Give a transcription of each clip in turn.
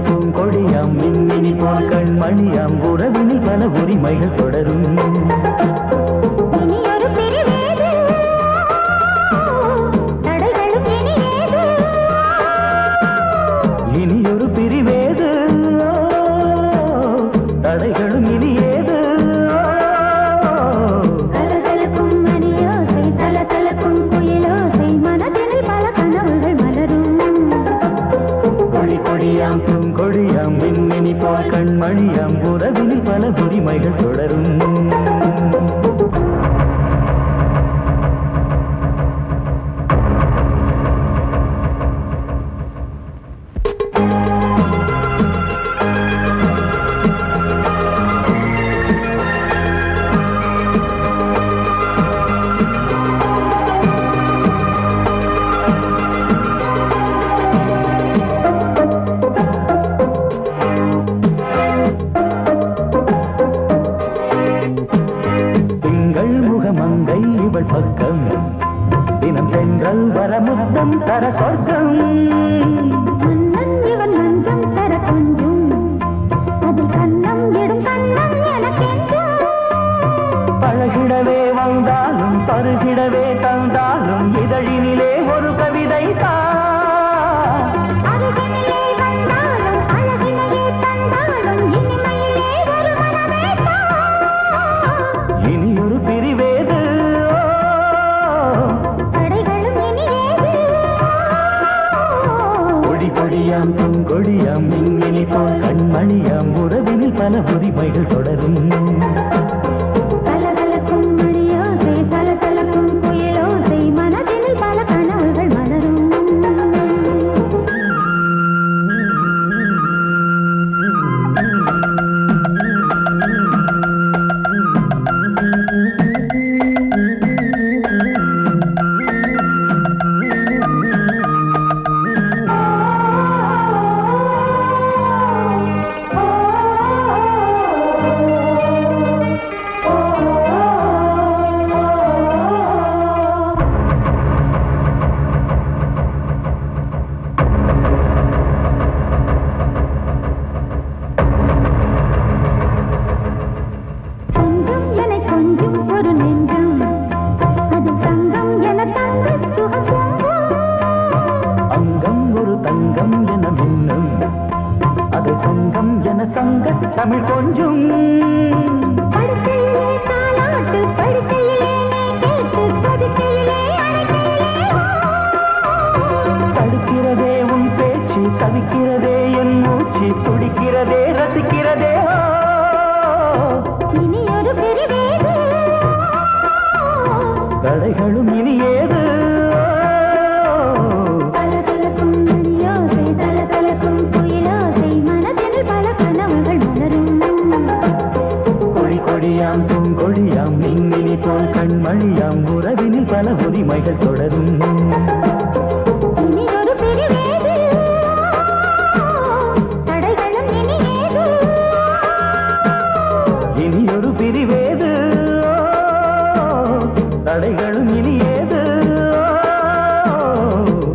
பூங்கொடியாம் மின்மினி போல் கண்மணியாம் உறவினில் பல உரிமைகள் தொடரும். இனியொரு பிரிவேது தடைகளும் இனி ஏது. கலகலக்கும் மணியோசை சலசலக்கும் குயிலோசை மனதில் பல கனவுகள் மலரும். கொடி கொடியாம் பூங்கொடியாம் மின்மினி போல் கண்மணியாம் உறவினில் பல உரிமைகள் தொடரும். மங்கை இவள் பக்கம் தினம் சென்றல் வர முத்தம் தர சொர்க்கம். மன்னன் இவன் மஞ்சம் தர கொஞ்சம் அதில் கண்ணம் இடும் கண்ணம் எனக்கென்றும். பழகிடவே வந்தாலும் பருகிடவே தந்தாலும் இதழினிலே ஒரு கவிதை தான். அருகினிலே வந்தாலும் அழகினையே தந்தாலும் இனிமையிலே ஒரு மனமே தான். இனியொரு பிரிவேது தடைகளும் இனியேது. கொடி கொடியாம் பூங்கொடியாம் மின்மினி போல் கண்மணியாம் உறவினில் பல உரிமைகள் தொடரும். கலகலக்கும் மணியோசை சலசலக்கும் குயிலோசை மனதில் பல கனவுகள் மலரும். கொஞ்சம் என கொஞ்சம் ஒரு நெஞ்சம் அது தங்கம் என தங்க சுகம். அங்கம் ஒரு தங்கம் என மின்னும் அது சங்கம் என சங்க தமிழ் கொஞ்சம். படுக்கையிலே தாலாட்டு படுக்கையிலே நீ கேட்டு படுக்கையிலே அழைக்கையிலே தடுக்கிறதே உன் பேச்சு தவிக்கிறதே என் மூச்சு துடிக்கிறதே ரசிக்கிறதே. இனி ஒரு பிரிவேது தடைகளும் இனி ஏது. கலகலக்கும் மணியோசை சலசலக்கும் குயிலோசை மனதில் பல கனவுகள் மலரும். கொடி கொடியாம் பூங்கொடியாம் மின்மினி போல் கண்மணியாம் உறவினில் பல உரிமைகள் தொடரும். இனி ஒரு பிரிவேது தடைகளும் இனியேது. இனியொரு பிரிவேது தடைகளும் இனி ஏது.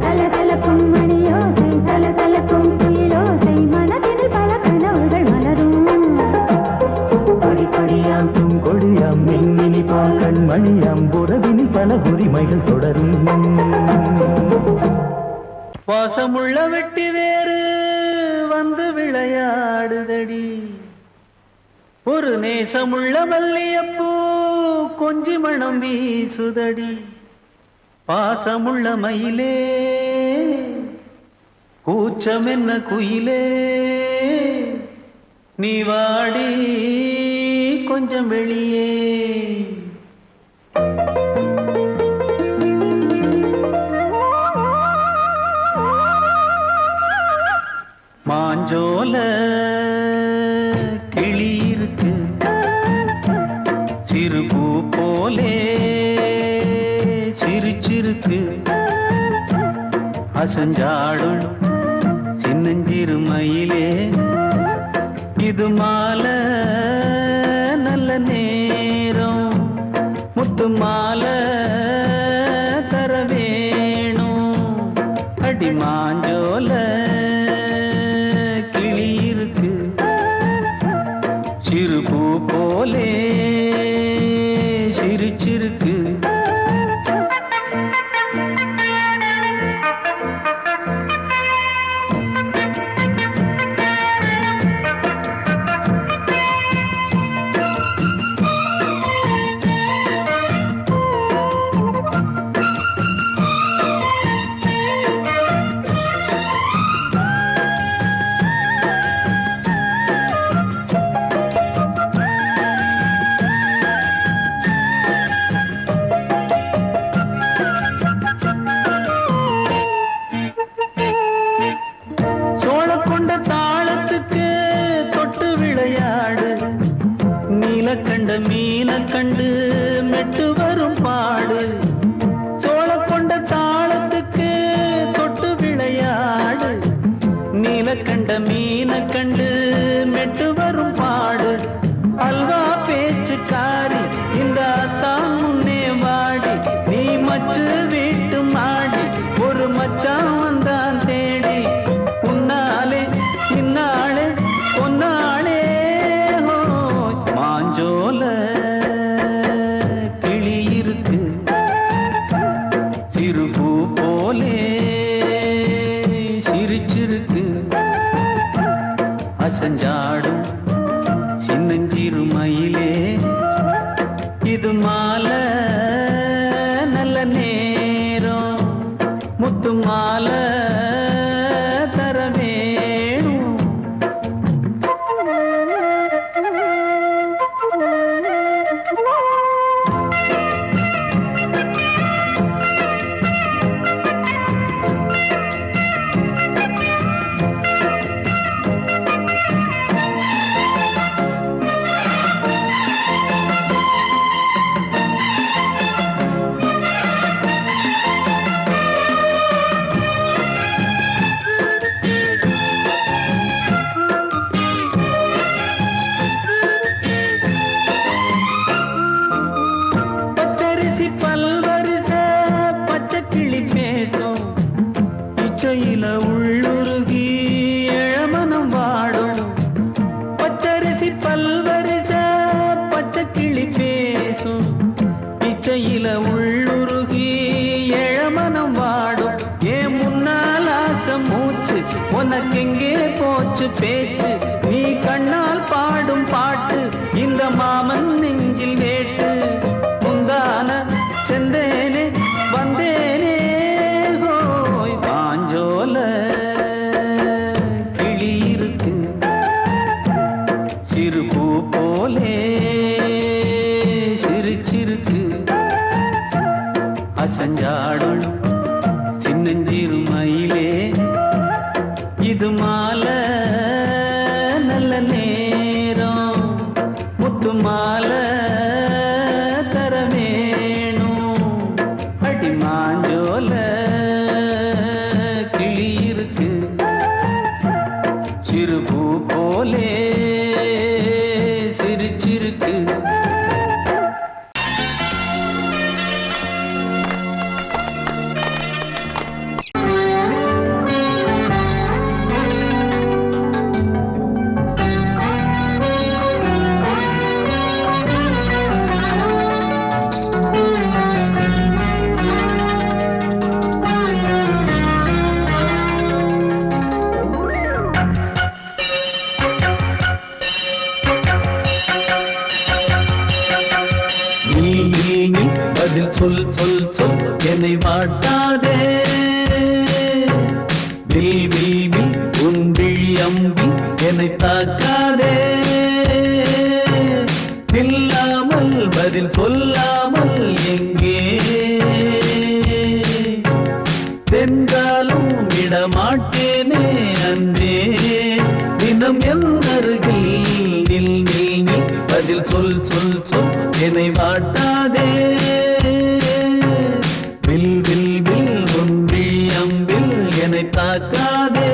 கலகலக்கும் மணியோசை சலசலக்கும் குயிலோசை மனதில் பல கனவுகள் மலரும். கொடி கொடியாம் பூங்கொடியாம் மின்மினி போல் கண்மணியாம் உறவினில் பல உரிமைகள் தொடரும். பாசமுள்ள வெட்டி வேறு வந்து விளையாடுதடி ஒரு நேசமுள்ள மல்லியப்பூ கொஞ்சி மணம் வீசுதடி. பாசமுள்ள மயிலே கூச்சம் என்ன குயிலே நீ வாடி கொஞ்சம் வெளியே. மாஞ்சோல கிளி இருக்கு சிறுபூ போலே சிரிச்சிருக்கு அசஞ்சாடும் சின்னஞ்சிறு மயிலே இது மாலை நல்ல நேரம் முத்து மாலை தர வேணும் அடி மாஞ்சோல கிளி போலே சிரிச்சிருக்கு. கண்ட மீன கண்டு மெட்டு வரும் பாடு. சோழ கொண்ட தாளத்துக்கு தொட்டு விளையாடு. நீல கண்ட மீன கண்டு மெட்டு வரும் பாடு. அல்வா பேச்சுக்காரி இந்த தான் முன்னே வாடி. நீ மச்சு வீட்டு மாடி ஒரு மச்சான் வந்தான் தேடி. உன்னாலே இன்னாலே பொன்னாலே மாஞ்சோல கிளி இருக்கு. சிறுபூ போலே சிரிச்சிருக்கு. அசஞ்சாடும் சின்னஞ்சிறு மயிலே இது மாலை நல்ல நேரம். முத்து மாலை தர வேணும். இச்சையில உள்ளுருகி இளமனம் வாடும். பச்சரிசி பல்வரிச பச்சை கிளி பேசும். இச்சையில உள்ளுருகி இளமனம் வாடும். ஏன் முன்னால் ஆசை மூச்சு உனக்கெங்கே போச்சு பேச்சு. நீ கண்ணால் பாடும் பாட்டு இந்த மாமன் நெஞ்சில் வேட்டு. முந்தான செந்தேனே வந்தேனே பாஞ்சோல கிளி இருக்கு. சிறுபூ போலே சிரிச்சிருக்கு. அசஞ்சாடும் சின்னஞ்சிறு மயிலே இது மாலை நல்ல நேரம். முத்து மாலை தர வேணும். அடி மாஞ்சோல சிறுபூ போலே சிரிச்சிருக்கு. பதில் சொல் சொல் சொல் என்னை வாட்டாதே. தேவி உன் விழி அம்பி என்னை தாக்காதே. இல்லாமல் பதில் சொல்லாமல் எங்கே சென்றாலும் விடமாட்டேனே அன்பே. தினம் என் அருகில் நில் நில் நில். பதில் சொல் சொல் சொல் என்னை வாட்டாதே. வில் வில் வில் உன் விழி அம்பில் என்னை தாக்காதே.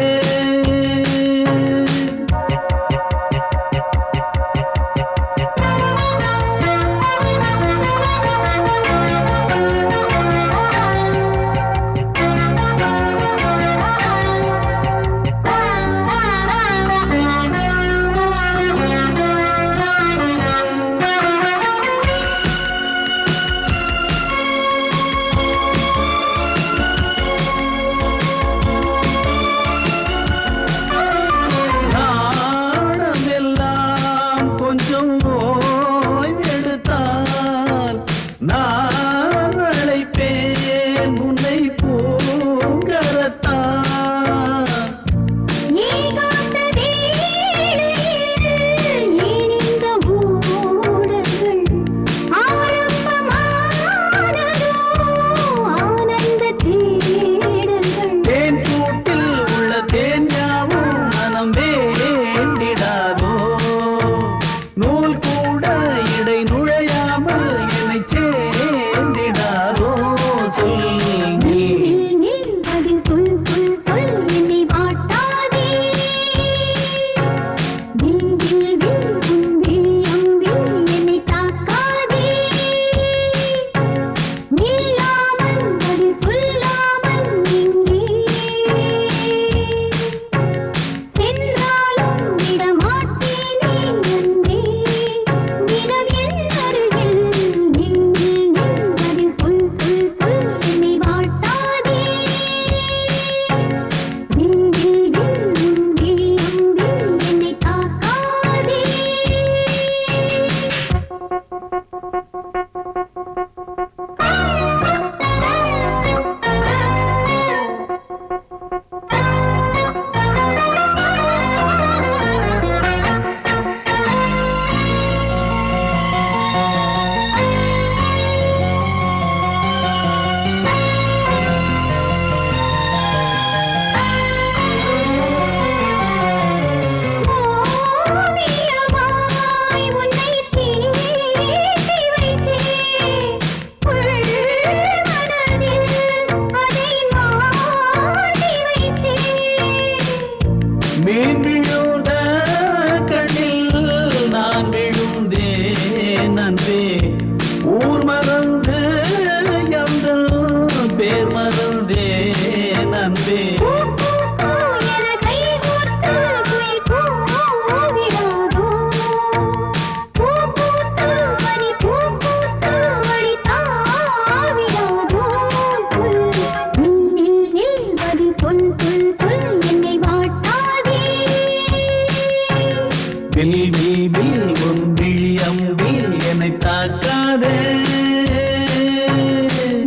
வில் வில் வில் உன் விழியம்பில் என்னை தாக்காதே.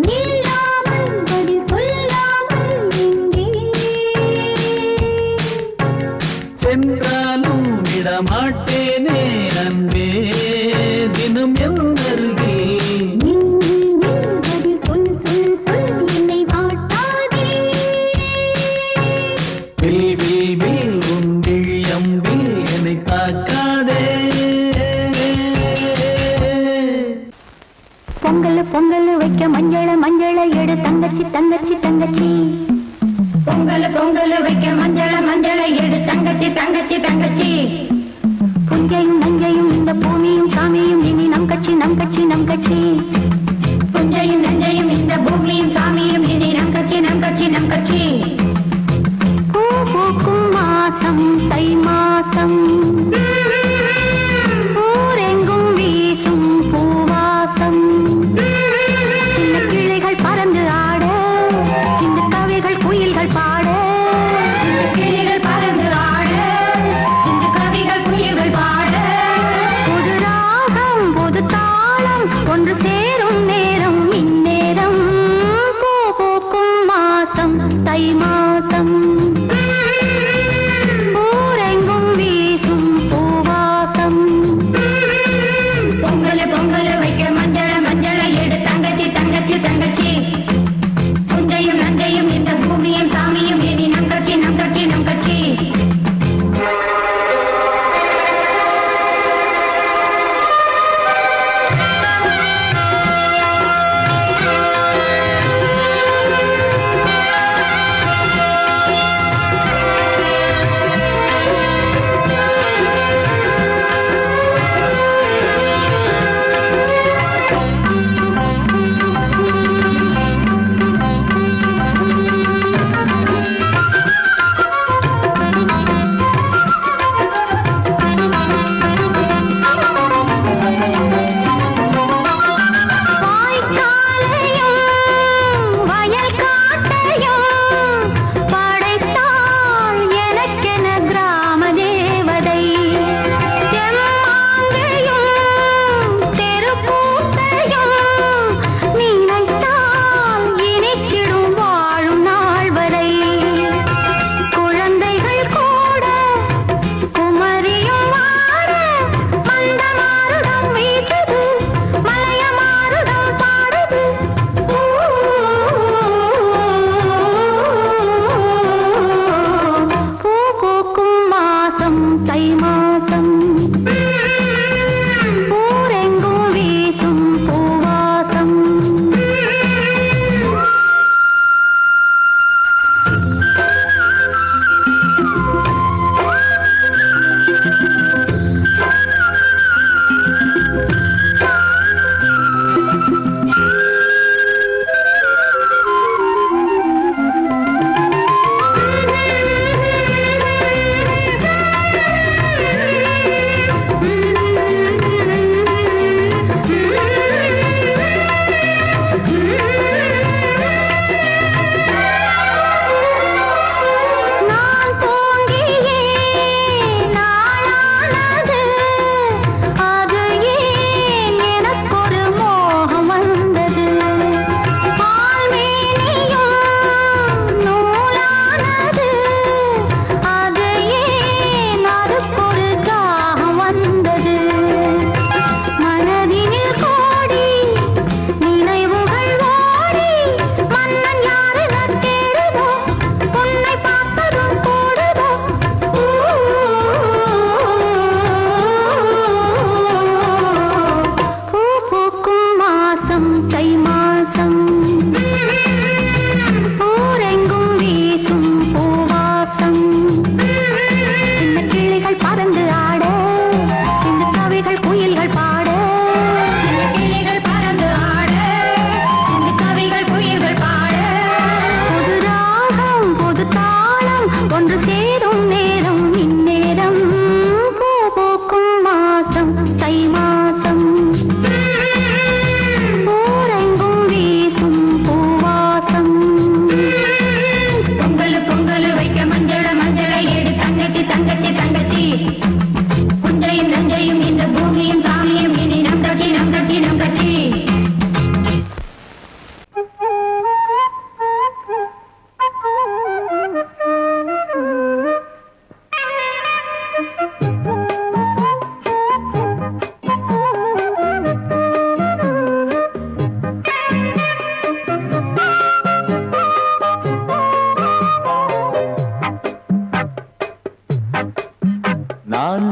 நில்லாமல் பதில் சொல்லாமல் எங்கே சென்றாலும் விடமாட்டேனே அன்பே தினம் என் அருகில். நில் நில் நில் பதில் சொல் சொல் சொல் என்னை வாட்டாதே. வில் வில் வில் உன் விழியம்பில் என்னை தாக்காதே. பொங்கல் பொங்கல் வைக்க மஞ்சள மஞ்சள எடு தங்கச்சி தங்கச்சி தங்கச்சி. பொங்கல் பொங்கல் வைக்க மஞ்சள மஞ்சள எடு தங்கச்சி தங்கச்சி தங்கச்சி. புஞ்சையும் நஞ்சையும் இந்த பூமியும் சாமியும் இனி நம் கட்சி நம் கட்சி நம் கட்சி. புஞ்சையும் நஞ்சையும் இந்த பூமியும் சாமியும் இனி நம் கட்சி நம் கட்சி நம் கட்சி. பூ பூக்கும் மாசம் தை மாசம் ஊரெங்கும் வீசும் பூவாசம். சின்ன கிளைகள் பறந்து ஆட சின்ன கவிகள் குயில்கள் பாட. கிளிகள் பறந்து ஆட இந்த கவிகள் குயில்கள் பாட. புது ராகம் புது தாளம் ஒன்று சேர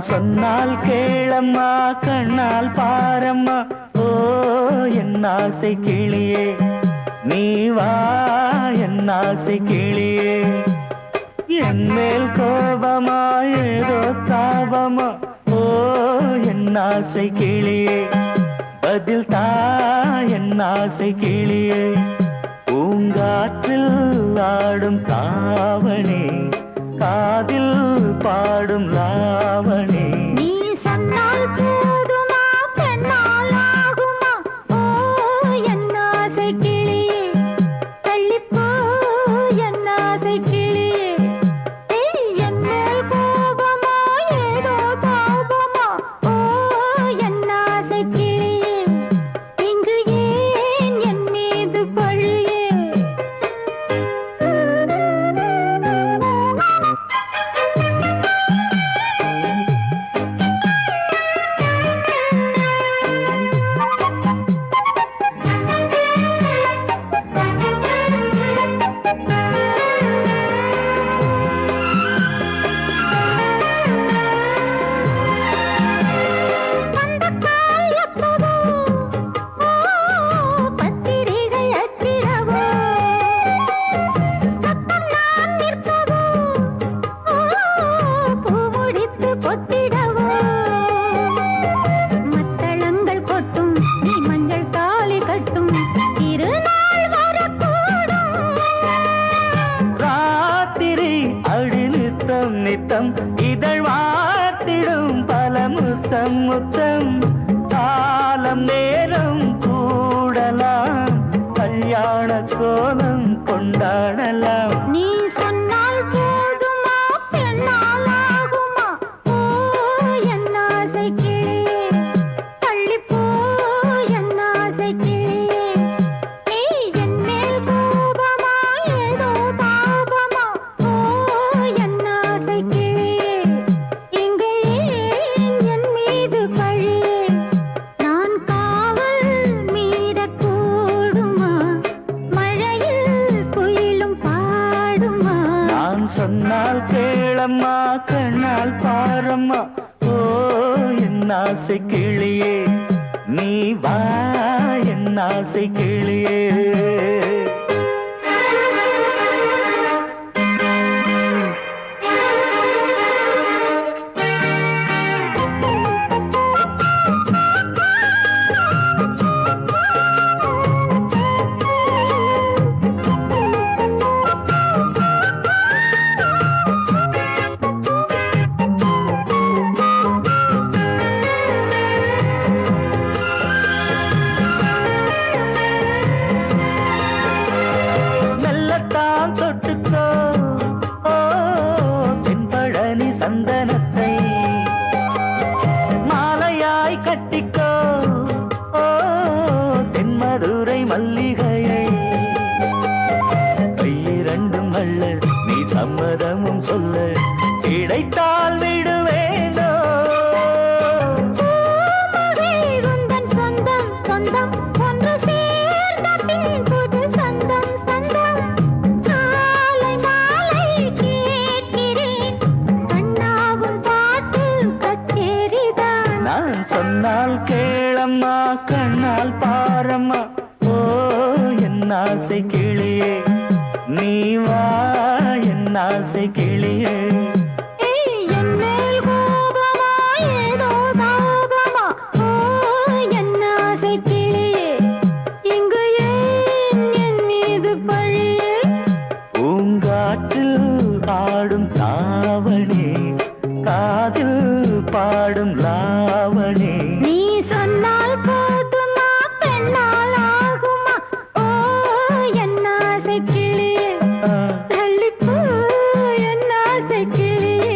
சொன்னால் கேளம்மா கண்ணால் பாரம்மா ஓ என் ஆசை கிளியே நீ வா என் ஆசை கிளியே என் மேல் கோபமா ஏதோ தாபமா ஓ என் ஆசை கிளியே பதில் தா என் ஆசை கிளியே பூங்காற்றில் ஆடும் தாவணி காதில் பாடும் லாவணி நீ சொன்னால் போதுமா பெண்ணால் ஆகுமா ஓ என் ஆசை கிளியே தள்ளிப்போ என் ஆசை கிளியே என் மேல் கோபமா ஏதோ தாபமா ஓ என் ஆசை கிளியே இங்கு ஏன் என் மீது பழியே நித்தம் இதழ் வாத்திடும் பல முத்தம் முத்தம் காலம் நேரம் கூடலாம் கல்யாண கோலம் கொண்டாடலாம் நீ சொன்னால் போதுமா பெண்ணால் ஆகுமா ஓ என் ஆசை கிளியே தள்ளிப்போ என் ஆசை கிளியே நீ என் மேல் கோபமா ஏதோ தாபமா ஓ என் ஆசை கிளியே இங்கே என் மீது பழியே நான் காவல் மீறக்கூடுமா மழையில் குயிலும் பாடுமா நான் சொன்னால் கேளம்மா கண்ணால் பாரம்மா ஓ என் ஆசை கிளியே நீ வா என் ஆசை கிளியே மெல்லத்தான் தொட்டுக்கோ ஓ தென்பழனி சந்தனத்தை மாலையாய் கட்டிக்கோ ஓ தென்மதுரை மல்லிகையை கையிரண்டும் அள்ள நீ சம்மதமும் சொல்ல கிடைத்தால் விடுவேனோ உந்தன் சொந்தம் சொந்தம் ஒன்று சேர்ந்த பின் புது சொந்தம் சொந்தம் மாலை மாலை கேட்கிறேன் கண்ணாவும் பாட்டு கச்சேரிதான் நான் சொன்னால் கேளம்மா கண்ணால் பாரம்மா ஓ என் ஆசை கிளியே நீ வா என் ஆசை கிளியே என் மேல் கோபமா ஏதோ தாபமா ஓ என் ஆசை கிளியே இங்கு ஏன் என் மீது பழியே பூங்காற்றில் ஆடும் தாவணி காதில் பாடும் லாவணி நீ சொன்னால் போதுமா பெண்ணால் ஆகுமா ஓ என் ஆசை கிளியே தள்ளிப்போ என் ஆசை கிளியே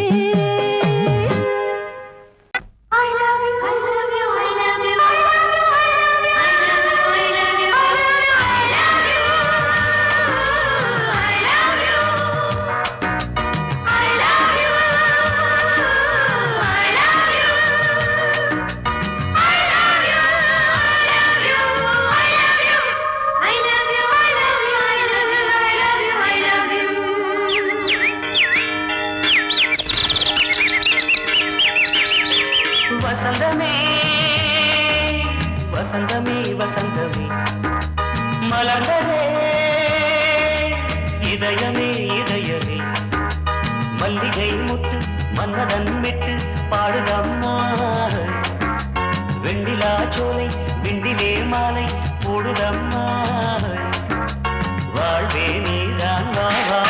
I love you, I love you, I love you, I love you, I love you, I love you, I love you, I love you, I love you, I love you, I love you. வசந்தமே வசந்தமே வசந்தமே மலர்ந்ததே இதயமே இதயமே மல்லிகை முட்டு மன்னதன் விட்டு பாடுதம்மா வெண்ணிலா சோலை விண்டிலே மாலை போடுதம்மா வாழ்வே நீதான் வா வா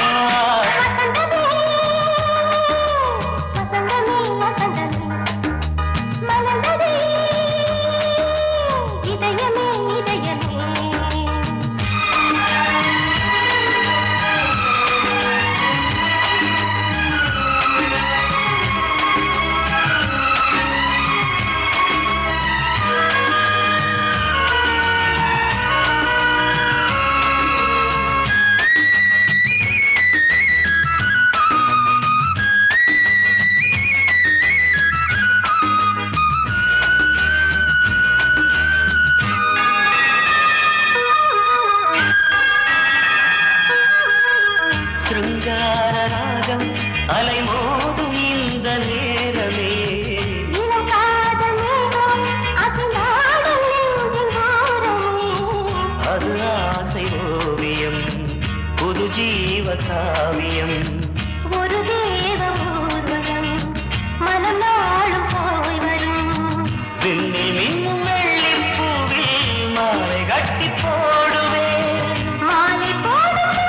அலைமோதும் இந்த நேரமே அது ஆசை ஓவியம் புது ஜீவ காவியம் ஒரு தேவ ஊர்வலம் மனம் நாளும் போய் வரும் விண்ணில் மின்னும் வெள்ளி பூவில் மாலை கட்டி போடுவேன் மாலை போடும்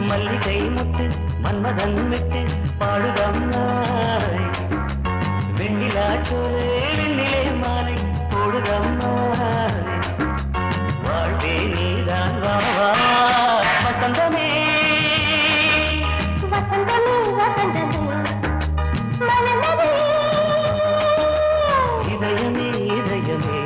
மல்லிகை முத்து மன்மதன் விட்டு பாடுதம்மாய் வெண்ணிலா சோலை வெண்ணிலே மாலை போடுதம்மாய் வாழ்வே நீதான் வா வா வசந்தமே வசந்தமே வசந்தமே மலர்ந்ததே இதயமே இதயமே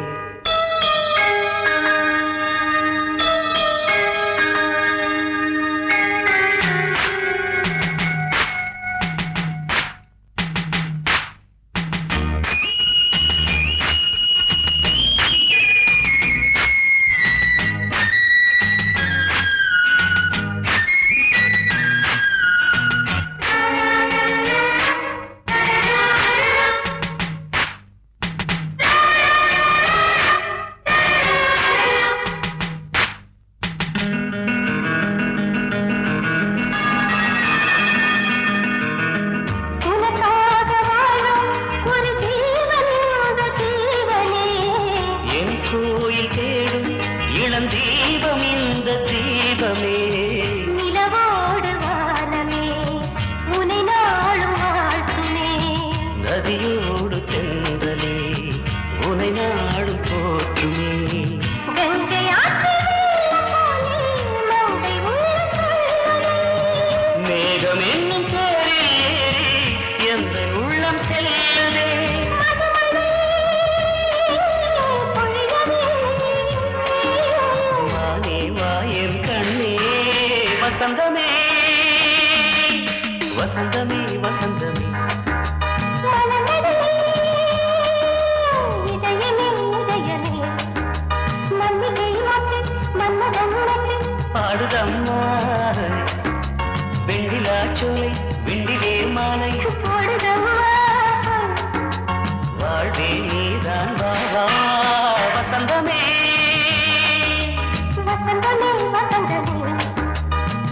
தீபம் இந்த தீபமே நிலவோடு வானமே உனை நாளும் வாழ்த்துமே நதியோடு தென்றலே உனை நாடும் போற்றுமே கங்கை ஆற்று மங்கை மேகம் என்னும் பேரில் ஏறி எந்த உள்ளம் செல்லுதே வசந்தமே வசந்தமே வசந்தமே இதயமே இதயமே மல்லிகை மாட்டு மன்மதன் நட்டு பாடுதம்மா வெண்ணிலா சோலை விண்டிலே மாலை போடுதம்மா வாழ்வே நீதான் வா வா வசந்தமே வசந்தமே வசந்தமே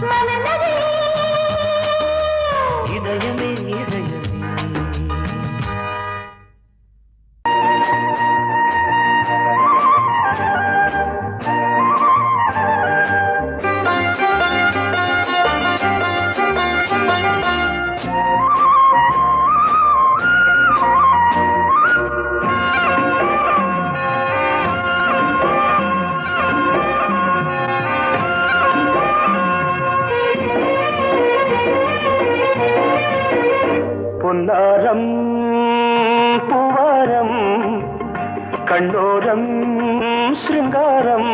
மலர்ந்ததே இதயமே இதயமே பொன்னாரம் பூவாரம் கண்ணோரம் சிருங்காரம்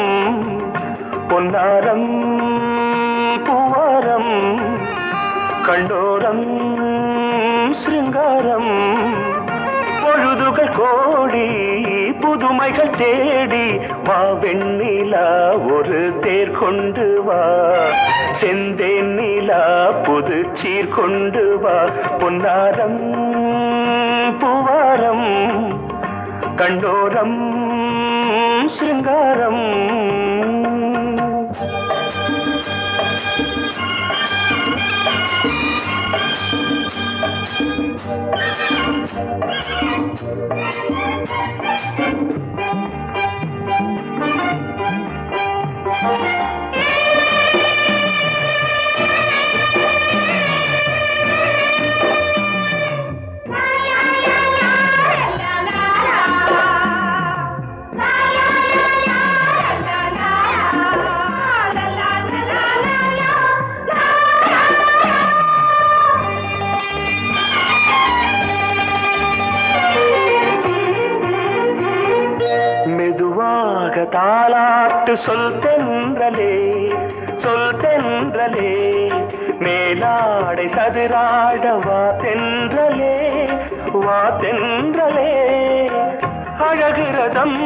பொன்னாரம் பூவாரம் கண்டோரம் சிருங்காரம் பொழுதுகள் கோடி புதுமைகள் தேடி வா வெண்ணிலா ஒரு தேர் கொண்டு வா செந்தேன் நிலா புது சீர் கொண்டு வா பொன்னாரம் பூவாரம் கண்டோரம் சிருங்காரம் தாலாட்டு சொல் தென்றலே மேலாடை சதுராட வா தென்றலே அழகிறதம்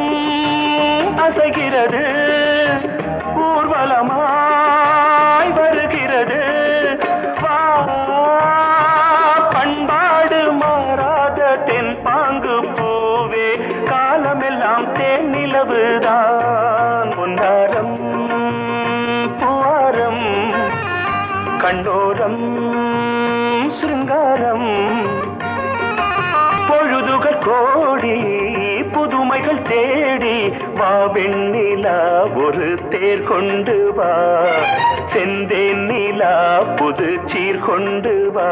அசைகிறது ஊர்வலமாய் வருகிறது வா பண்பாடு மாறாத தென் பாங்கு பூவே காலமெல்லாம் தேன் நிலவுதான் பொன்னாரம் பூவாரம் கண்டோரம் சிருங்காரம் பொழுதுகள் கோடி புதுமைகள் தேடி வா வெண்ணிலா ஒரு தேர் கொண்டு வா செந்தேன் நிலா புது சீர் கொண்டு வா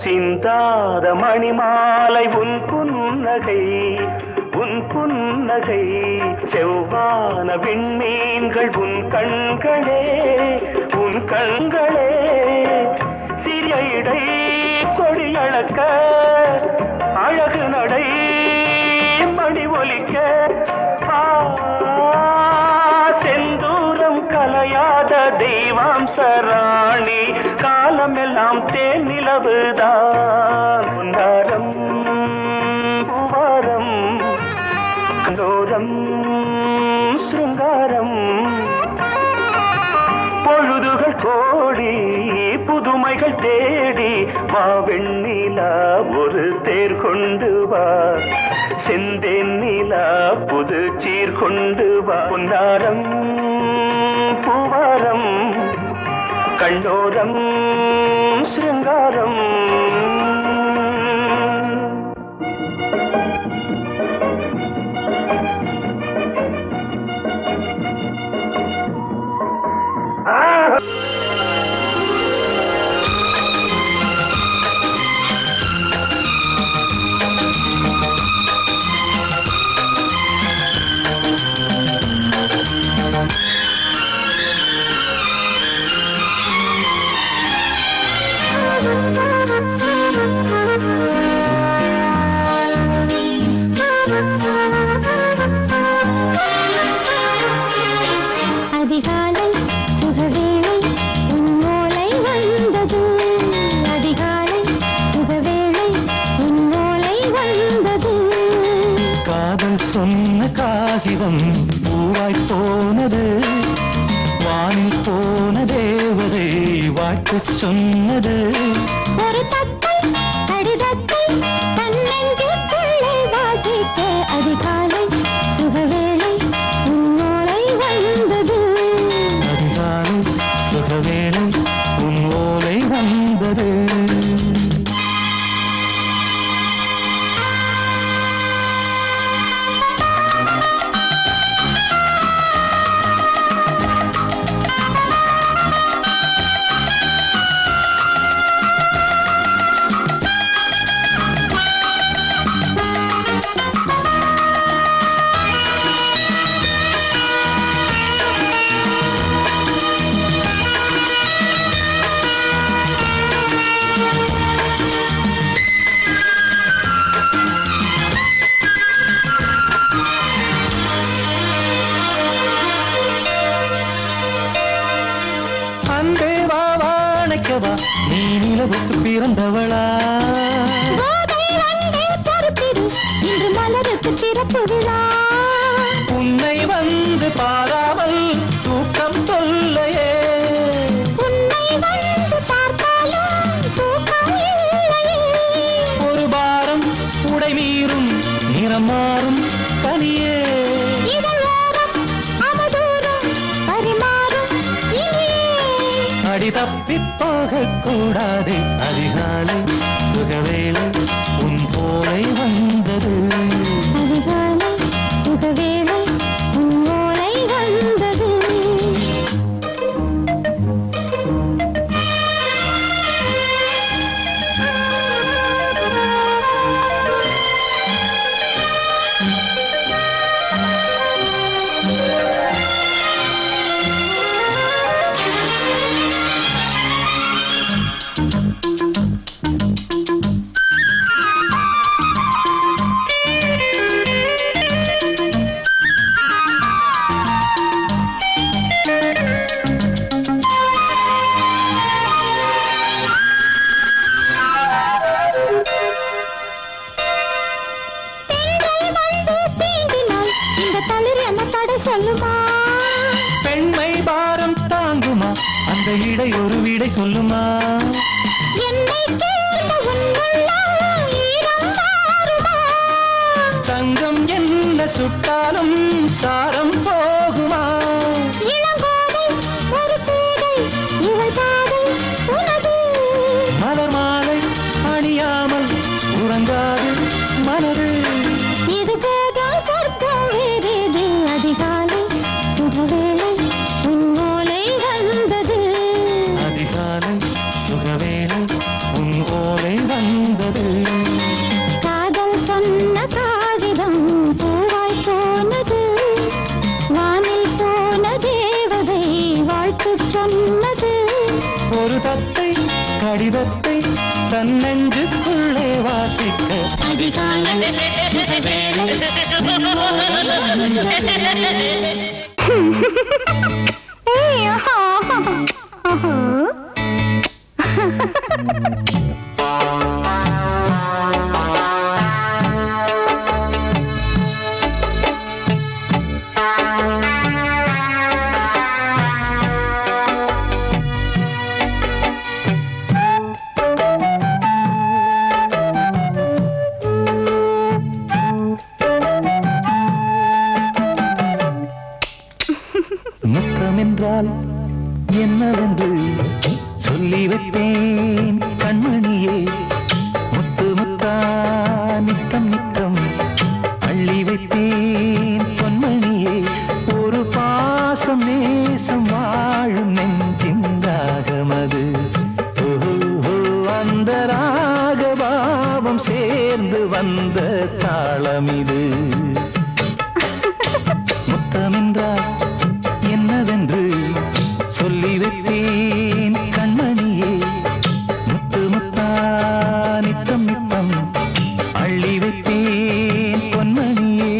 சிந்தாத மணிமாலை உன் புன்னகை செவ்வான விண்மீன்கள் உன் கண்களே சிறிய இடை கொடியளக்க அழகு நடை மணி ஒலிக்க செந்தூரம் கலையாத தெய்வாம்சராணி காலமெல்லாம் தேன் நிலவுதான் பொன்னாரம் பூவாரம் கண்டோரம் சிருங்காரம் பொழுதுகள் கோடி புதுமைகள் தேடி வா வெண்ணிலா ஒரு தேர் கொண்டு வா செந்தேன் நிலா புது சீர் கொண்டு வா பொன்னாரம் பூவாரம் கண்டோரம் சிருங்காரம் அதிகாலை சுகவேளை உன் ஓலை வந்தது அதிகாலை சுகவேளை உன் ஓலை வந்தது காதல் சொன்ன காகிதம் பூவாய் போனது வானில் போன தேவதை வாழ்த்து சொன்னது ஒரு தத்தை கடிதத்தை தன்னெஞ்சுக்குள்ளே வாசிக்க அதிகாலை சுகவேளை உன் ஓலை வந்தது அதிகாலை சுகவேளை உன் ஓலை வந்தது நிலவுக்கு பிறந்தவளா கோதை வந்தே பொறுத்திரு, இன்று மலருக்கு திறப்பு விழா. உன்னை வந்து பாராமல் தூக்கம் சொல்லையே, உன்னை வந்து பார்த்தாலும் தூக்கம் இல்லையே. ஒரு பாரம் உடை மீறும் நிறம் மாறும் கனியே, இதழோரம் அவதூறும் பரிமாறும் இனியே. அடி தப்பி போகக் கூடாது. அதிகாலை சுகவேளை உன் போலை வந்தது, அதிகாலை சுகவேளை உன் ஓலை வந்தது. சொல்லுமா பெண்மை பாரம் தாங்குமா, அந்த இடை ஒரு விடை சொல்லுமா, என்னை தேர்ந்த உன்னுள்ளம் ஈரம் மாறுமா, தங்கம் என்ன சுட்டாலும் சாரம் போகுமா, இளங்கோதை ஒரு பேதை இவள் பாதை உனது, மலர் மாலை அணியாமல் உறங்காது மனது, இது போதும் சொர்க்கம் வேறேது, அதிகாலை சுகவேளை உன் ஓலை வந்தது, அதிகாலை சுகவேளை உன் ஓலை வந்தது, காதல் சொன்ன காகிதம் பூவாய் போனது, வானில் போன தேவதை வாழ்த்து சொன்னது, ஒரு தத்தை கடிதத்தை தன் நெஞ்சுக்குள்ளே வாசிக்க, அதிகாலை சுகவேளை உன் ஓலை வந்தது. ஏய், ஆஹா, ஆஹா. முத்தம் என்றால் என்னவென்று சொல்லி வைப்பேன் கண்மணியே, முத்து முத்தா நித்தம் நித்தம் அள்ளி வைப்பேன் பொன்மணியே, ஒரு பாசம் நேசம் வாழும் நெஞ்சின் ராகமது, அந்த ராகபாவம் சேர்ந்து வந்த தாளமிது, முத்தமென்றால் என்னவென்று சொல்லி வைப்பேன் கண்மணியே, முத்து முத்தா நித்தம் நித்தம் அள்ளி வைப்பேன் பொன்மணியே.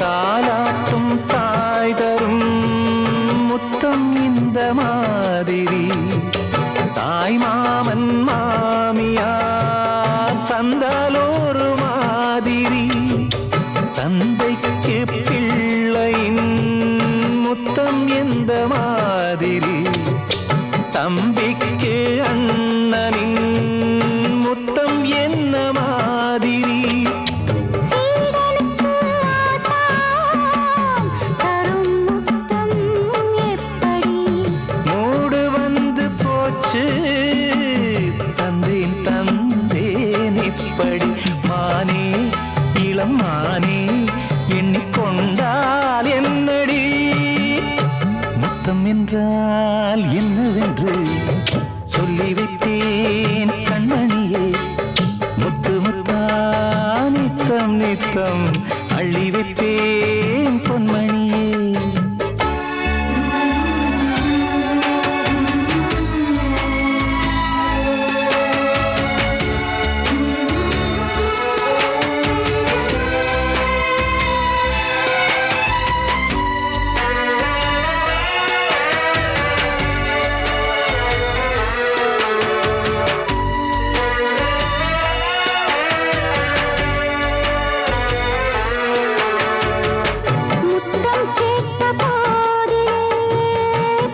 தாலாட்டும் தாய் தரும் முத்தம் இந்த மாதிரி, தாய் மாமன் மாமியார் தந்தாலோரு மாதிரி, தந்தைக்கு பிள்ளையின் முத்தம் எந்த மாதிரி, தம்பிக்கு அண்ணனின் முத்தம் என்ன மாதிரி, சீடனுக்கு ஆசான் தரும் முத்தம் எப்படி, மூடு வந்து போச்சு தந்தேன் தந்தேன் இப்படி, மானே இளம் மானே வைப்பேன் பொன்மணியே. முத்தம் கேட்ட போதிலே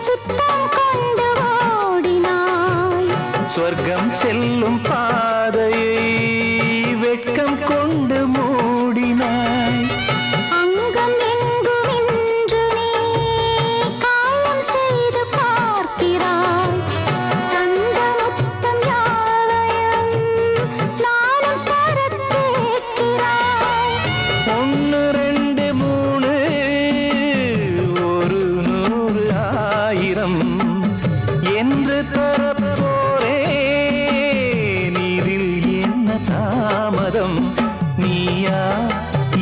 துத்தம் கொண்டு ஓடினாய். சொர்க்கம் செல்லும் பாதையை வெட்கம் கொண்டு மூடினாய். அங்கம் எங்கும் இன்று நீ காயம் செய்து பார்க்கிறாய். தந்த முத்தம் யாவையும் நானும் தரக் கேட்கிறாய். 1 2 3 ஒரு 100 1000 என்று தரப்போரேன். இதில் என்ன தாமதம்? நீயா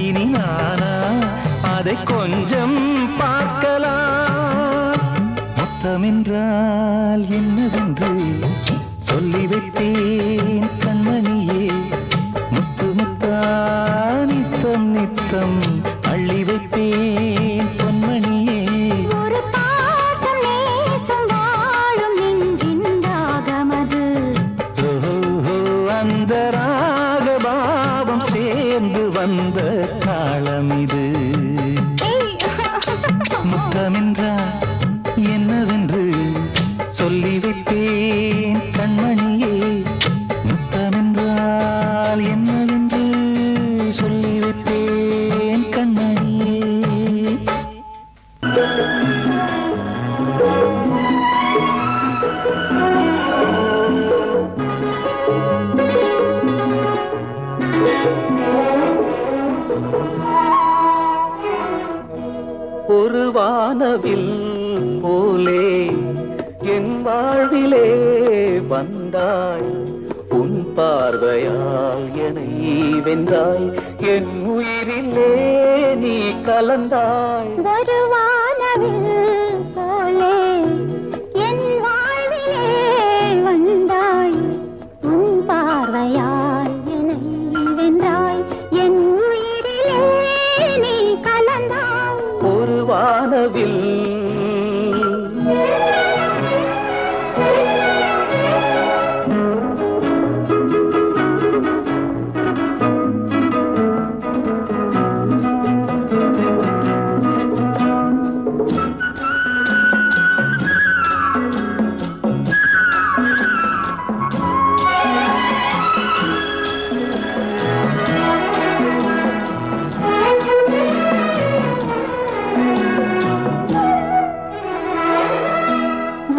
இனி நானா? அதை கொஞ்சம் பார்க்கலாம். முத்தமென்றால் என்னவென்று சொல்லி வைப்பேன் கண்மணியே. முத்து முத்தா நித்தம் நித்தம் அள்ளி வைப்பேன் பொன்மணியே. ஒரு பாசம் நேசம் வாழும் நெஞ்சின் ராகமது. ஓஹோ, அந்த ராகபாவம் சேர்ந்து வந்த தாளம் இது. முத்தமென்றால் என்னவென்று சொல்லி வைப்பேன் கண்மணியே. முத்தமென்றால் என்னவென்று சொல்லி வைப்பேன் கண்மணியே. ஒரு வானவில் போலே என் வாழ்விலே வந்தாய். உன் பார்வையால் என்னை வென்றாய். என் உயிரிலே நீ கலந்தாய். ஒரு வானவில் போலே என் வாழ்விலே வந்தாய். உன் பார்வையால் என்னை வென்றாய். என் உயிரிலே நீ கலந்தாய். ஒரு வானவில்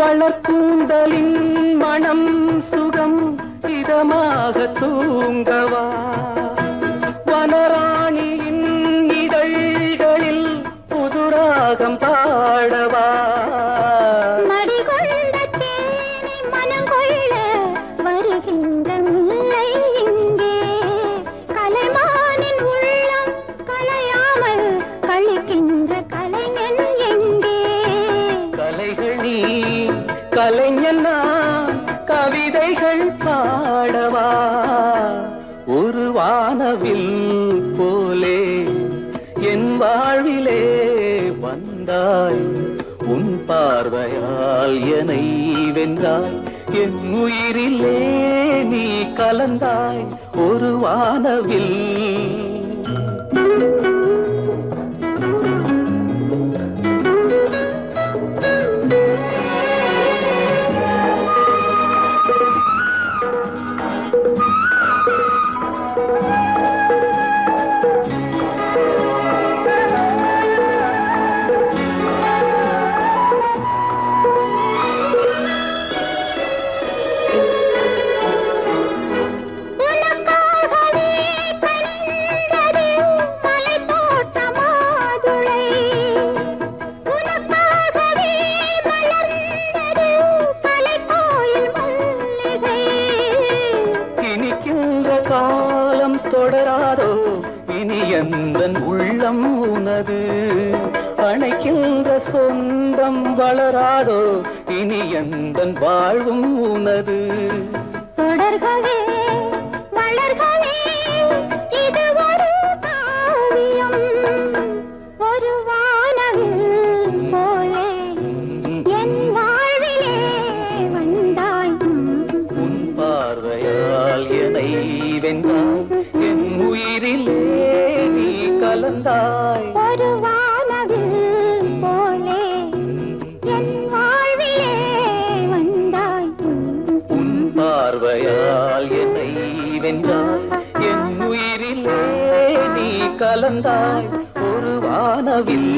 வளர்க்கூந்தலின் மனம் சுகம் இதமாக தூங்கவா. வனராணியின் இதழ்களில் புதுராகம் பாடவா. மடிகொண்ட தேனை மனங்கொள்ள வருகின்ற முல்லை இங்கே. கலைமானின் உள்ளம் கலையாமல் கழிக்கின்ற கலைஞன் எங்கே? கலைகள் நீ கலைஞன் நான் கவிதைகள் பாடவா. ஒரு வானவில் போலே என் வாழ்விலே வந்தாய். உன் பார்வையால் என்னை வென்றாய். என் உயிரிலே நீ கலந்தாய். ஒரு வானவில் உனக்காகவே கனிந்த உனது அணைக்கின்ற சொந்தம் வளராதோ இனி எந்தன் வாழ்வும் உனது தொடர்கவே வளர்கவே இது ஒரு காவியம் ஒரு வானவில் போலே என் வாழ்விலே வந்தாய் உன் பார்வையால் என்னை வென்றாய் என் உயிரிலே நீ கலந்தாய் ஒரு வானவில் போலே என் வாழ்விலே வந்தாய் உன் பார்வையால் என்னை வென்றாய் என் உயிரிலே நீ கலந்தாய் ஒரு வானவில்